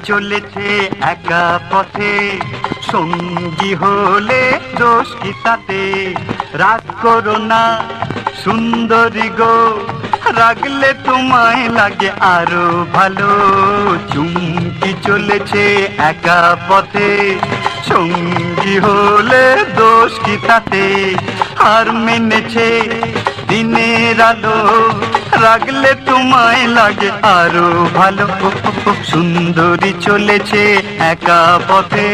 চলেছে একা পথে, সঙ্গী হলে দোষ কি তাতে? রাগ করো না সুন্দরী গো, রাগলে তোমায় লাগে আরো ভালো। চুমকি চলেছে একা পথে, সঙ্গী হলে দোষ কি তাতে? হার মেনেছে দিনের আলো, রাগলে তোমায় লাগে আরো ভালো। সুন্দরী চলেছে একা পথে।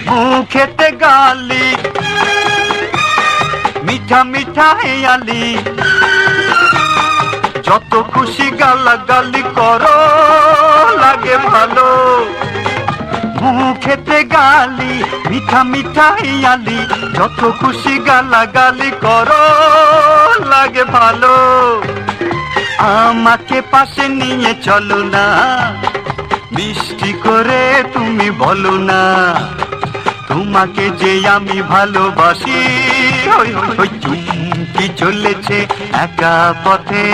মুখেতে গালি মিঠা মিঠা হেয়ালি, যত খুশি গালাগালি করো লাগে ভালো। মুখেতে গালি মিঠা মিঠা হেয়ালি, যত খুশি গালাগালি করো লাগে ভালো। আমাকে পাশে নিয়ে চলো না, মিষ্টি করে তুমি বলো না, তোমাকে যে আমি ভালোবাসি। ওই চুমকি চলেছে একা পথে,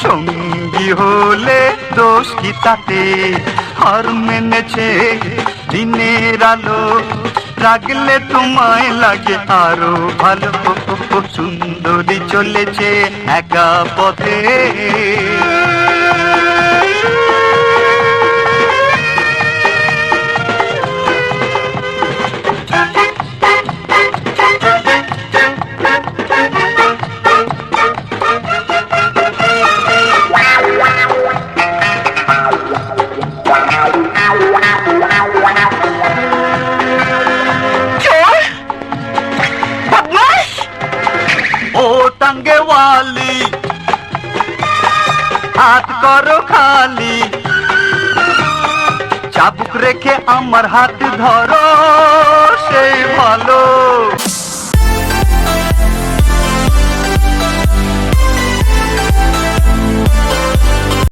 সঙ্গী হলে দোষ কি তাতে? হার মেনেছে দিনের আলো, রাগলে তোমায় লাগে আরো ভালো। সুন্দরী চলেছে একা পথে। টাঙ্গে ওয়ালি হাত করো খালি, চাবুক রেখে আমার হাত ধরো সেই ভালো।